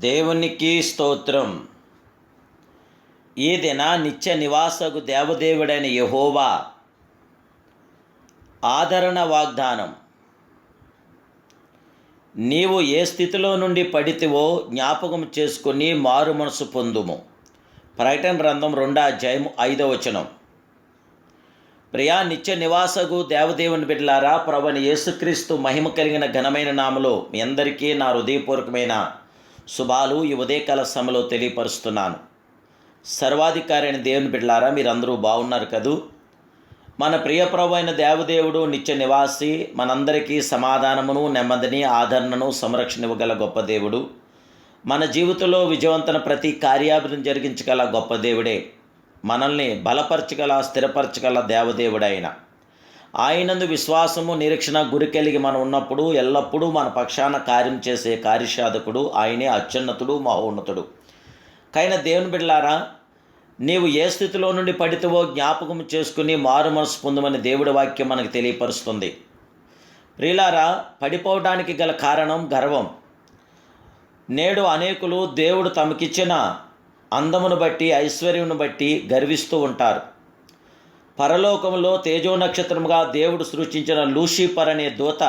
దేవునికి స్తోత్రం. ఈ దిన నిత్య నివాసకు దేవదేవుడైన యెహోవా ఆదరణ వాగ్దానం. నీవు ఏ స్థితిలో నుండి పడితివో జ్ఞాపకం చేసుకుని మారు మనసు పొందుము. ప్రకటన గ్రంథం 2:5. ప్రియా నిత్య నివాసకు దేవదేవుని బిడ్డలారా, ప్రభువైన యేసుక్రీస్తు మహిమ కలిగిన ఘనమైన నామములో మీ అందరికీ నా హృదయపూర్వకమైన శుభాలు ఈ ఉదయకాల సమయంలో తెలియపరుస్తున్నాను. సర్వాధికారి అయిన దేవుని బిడ్డలారా, మీరందరూ బాగున్నారు కదూ? మన ప్రియ ప్రభు అయిన దేవదేవుడు నిత్య నివాసి, మనందరికీ సమాధానమును, నెమ్మదిని, ఆదరణను, సంరక్షణ ఇవ్వగల గొప్ప దేవుడు. మన జీవితంలో విజయవంతన ప్రతి కార్యాభివృద్ధి జరిగించగల గొప్ప దేవుడే. మనల్ని బలపరచగల, స్థిరపరచగల దేవదేవుడైన ఆయనందు విశ్వాసము, నిరీక్షణ, గురి కలిగి మనం ఉన్నప్పుడు ఎల్లప్పుడూ మన పక్షాన కార్యం చేసే కార్యసాధకుడు ఆయనే. అత్యున్నతుడు, మహోన్నతుడు. కైన దేవుని బిడ్డలారా, నీవు ఏ స్థితిలో నుండి పడితేవో జ్ఞాపకం చేసుకుని మారు మనసు పొందమని దేవుడి వాక్యం మనకు తెలియపరుస్తుంది. ప్రియులారా, పడిపోవడానికి గల కారణం గర్వం. నేడు అనేకులు దేవుడు తమకిచ్చిన అందమును బట్టి, ఐశ్వర్యమును బట్టి గర్విస్తూ ఉంటారు. పరలోకంలో తేజో నక్షత్రముగా దేవుడు సృష్టించిన లూసిఫర్ అనే దూత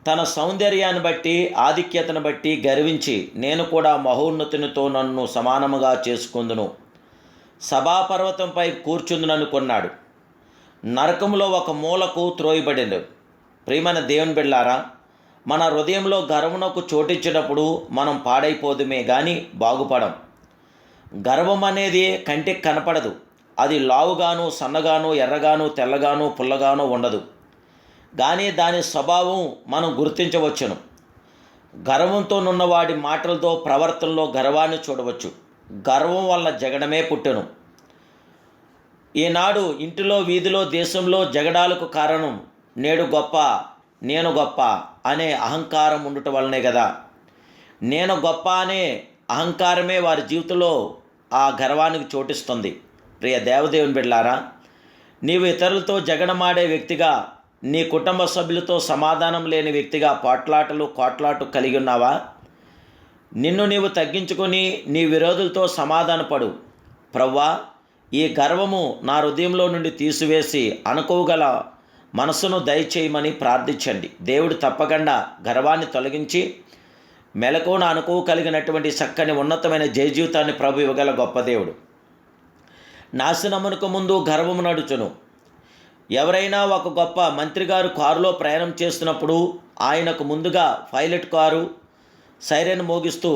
తన సౌందర్యాన్ని బట్టి, ఆధిక్యతను బట్టి గర్వించి, నేను కూడా మహోన్నతునితో నన్ను సమానముగా చేసుకుందును, సభాపర్వతంపై కూర్చుందుననుకున్నాడు. నరకంలో ఒక మూలకు త్రోయబడింది. ప్రియమైన దేవుని బిడ్డలారా, మన హృదయంలో గర్వమునకు చోటిచ్చినప్పుడు మనం పాడైపోదుమే కానీ బాగుపడం. గర్వం అనేది కంటికి కనపడదు. అది లావుగాను, సన్నగాను, ఎర్రగాను, తెల్లగాను, పుల్లగాను ఉండదు. కానీ దాని స్వభావం మనం గుర్తించవచ్చును. గర్వంతో నున్నవాడి మాటలతో, ప్రవర్తనలో గర్వాన్ని చూడవచ్చు. గర్వం వల్ల జగడమే పుట్టెను. ఈనాడు ఇంటిలో, వీధిలో, దేశంలో జగడాలకు కారణం నేడు గొప్ప, నేను గొప్ప అనే అహంకారం ఉండటం వల్లనే కదా. నేను గొప్ప అనే అహంకారమే వారి జీవితంలో ఆ గర్వానికి చోటిస్తుంది. ప్రియ దేవదేవుని బిడ్డలారా, నీవు ఇతరులతో జగడమాడే వ్యక్తిగా, నీ కుటుంబ సభ్యులతో సమాధానం లేని వ్యక్తిగా కోట్లాట కలిగి ఉన్నావా? నిన్ను నీవు తగ్గించుకొని నీ విరోధులతో సమాధానపడు. ప్రవ్వా, ఈ గర్వము నా హృదయంలో నుండి తీసివేసి అనుకోగల మనసును దయచేయమని ప్రార్థించండి. దేవుడు తప్పకుండా గర్వాన్ని తొలగించి మెలకువను అనుకోవ కలిగినటువంటి చక్కని ఉన్నతమైన జయ జీవితాన్ని ప్రభు ఇవ్వగల గొప్ప దేవుడు. నాశనమునకు ముందు గర్వము నడుచును. ఎవరైనా ఒక గొప్ప మంత్రి గారు కారులో ప్రయాణం చేస్తున్నప్పుడు ఆయనకు ముందుగా పైలట్ కారు సైరన్ మోగిస్తూ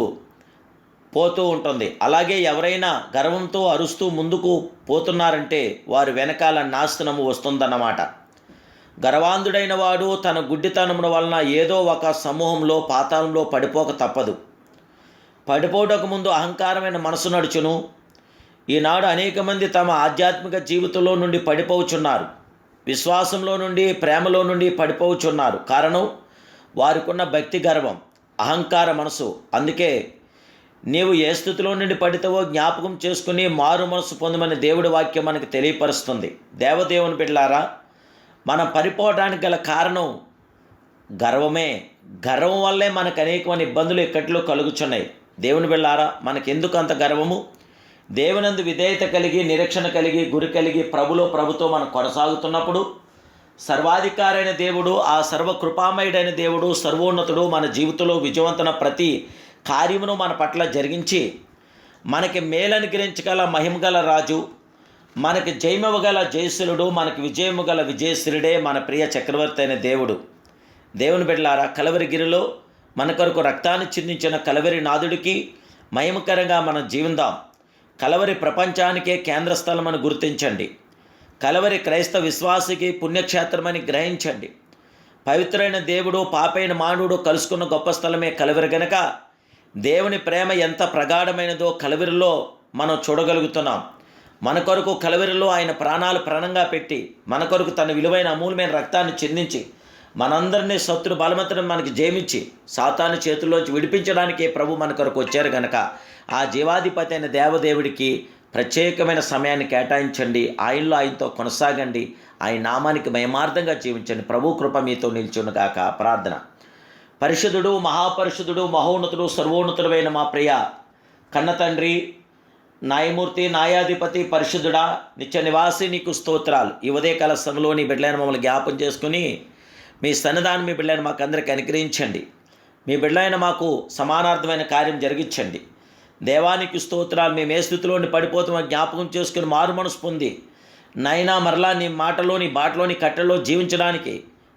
పోతూ ఉంటుంది. అలాగే ఎవరైనా గర్వంతో అరుస్తూ ముందుకు పోతున్నారంటే వారి వెనకాల నాశనము వస్తుందన్నమాట. గర్వాంధుడైన వాడు తన గుడ్డితనముల వలన ఏదో ఒక సమూహంలో, పాతాళంలో పడిపోక తప్పదు. పడిపోవడానికి ముందు అహంకారమైన మనసు నడుచును. ఈనాడు అనేక మంది తమ ఆధ్యాత్మిక జీవితంలో నుండి పడిపోవచ్చున్నారు. విశ్వాసంలో నుండి, ప్రేమలో నుండి పడిపోవచ్చున్నారు. కారణం వారికున్న భక్తి గర్వం, అహంకార మనసు. అందుకే నీవు ఏ స్థితిలో నుండి పడితేవో జ్ఞాపకం చేసుకుని మారు మనసు పొందమని దేవుడి వాక్యం మనకు తెలియపరుస్తుంది. దేవదేవుని బిడ్డలారా, మనం పడిపోవడానికి గల కారణం గర్వమే. గర్వం వల్లే మనకు అనేకమైన ఇబ్బందులు ఇక్కట్లో కలుగుచున్నాయి. దేవుని బిడ్డలారా, మనకెందుకు అంత గర్వము? దేవునందు విధేయత కలిగి, నిరీక్షణ కలిగి, గురి కలిగి ప్రభుతో మనం కొనసాగుతున్నప్పుడు సర్వాధికారైన దేవుడు, ఆ సర్వకృపామయుడైన దేవుడు, సర్వోన్నతుడు మన జీవితంలో విజయవంతన ప్రతి కార్యమును మన పట్ల జరిగించి మనకి మేలను గ్రహించగల మహిమగల రాజు, మనకి జయమివ్వగల జయశీలుడు, మనకి విజయము గల విజయశ్రీడే మన ప్రియ చక్రవర్తి అయిన దేవుడు. దేవుని బిడ్డలారా, కలవరిగిరిలో మన కొరకు రక్తాన్ని చిందించిన కలవరి నాథుడికి మహిమకరంగా మనం జీవిద్దాం. కలవరి ప్రపంచానికే కేంద్ర స్థలమని గుర్తించండి. కలవరి క్రైస్తవ విశ్వాసికి పుణ్యక్షేత్రమని గ్రహించండి. పవిత్రైన దేవుడు, పాపైన మానవుడు కలుసుకున్న గొప్ప స్థలమే కలవరి గనక దేవుని ప్రేమ ఎంత ప్రగాఢమైనదో కలవరిలో మనం చూడగలుగుతున్నాం. మన కొరకు కలవరిలో ఆయన ప్రాణాలు ప్రాణంగా పెట్టి మన కొరకు తన విలువైన అమూల్యమైన రక్తాన్ని చిందించి మనందరినీ శత్రు బలవంతుని మనకి జయమిచ్చి సాతాను చేతుల్లోంచి విడిపించడానికి ప్రభు మన కొరకు వచ్చారు కనుక ఆ జీవాధిపతి అయిన దేవదేవుడికి ప్రత్యేకమైన సమయాన్ని కేటాయించండి. ఆయనతో కొనసాగండి. ఆయన నామానికి మహిమార్థంగా జీవించండి. ప్రభు కృప మీతో నిల్చునుగాక. ప్రార్థన. పరిశుద్ధుడు, మహాపరిశుద్ధుడు, మహోన్నతుడు, సర్వోన్నతుడైన మా ప్రియ కన్న తండ్రి, న్యాయమూర్తి, న్యాయాధిపతి, పరిశుద్ధుడా, నిత్య నివాసి, నీకు స్తోత్రాలు. ఈ ఉదయకాల సమయంలో నీ బిడ్డలైన మమ్మల్ని జ్ఞాపం చేసుకుని మీ సన్నిధానం మీ బిడ్డలైన మాకు అందరికీ అనుగ్రహించండి. మీ బిడ్డలైన మాకు సమానార్థమైన కార్యం జరిగించండి. దేవానికి స్తోత్రాలు. మేము ఏ స్థితిలోని పడిపోతామో జ్ఞాపకం చేసుకుని మారు మనసు పొంది నైనా మరలా నీ మాటలో, నీ బాటలోని కట్టెల్లో జీవించడానికి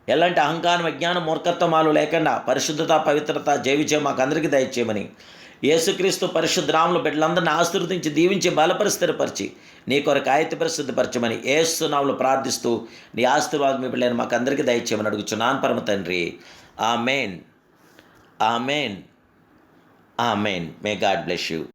ఎలాంటి అహంకారం, అజ్ఞానం, మూర్ఖత్వమాలు లేకుండా పరిశుద్ధత, పవిత్రత జీవించే మాకు అందరికీ దయచేయమని యేసుక్రీస్తు పరిశుద్ధరాములు బిడ్డలందరినీ ఆశీర్వదించి దీవించి బలపరి స్థిరపరిచి నీ కొరకు పరిశుద్ధపరచమని యేసు నామములో ప్రార్థిస్తూ నీ ఆశీర్వాదం మీ బిడ్డలైన మాకు అందరికీ దయచేయమని అడుగుచున్నాను పరమ తండ్రి. Amen, amen, amen. May God bless you.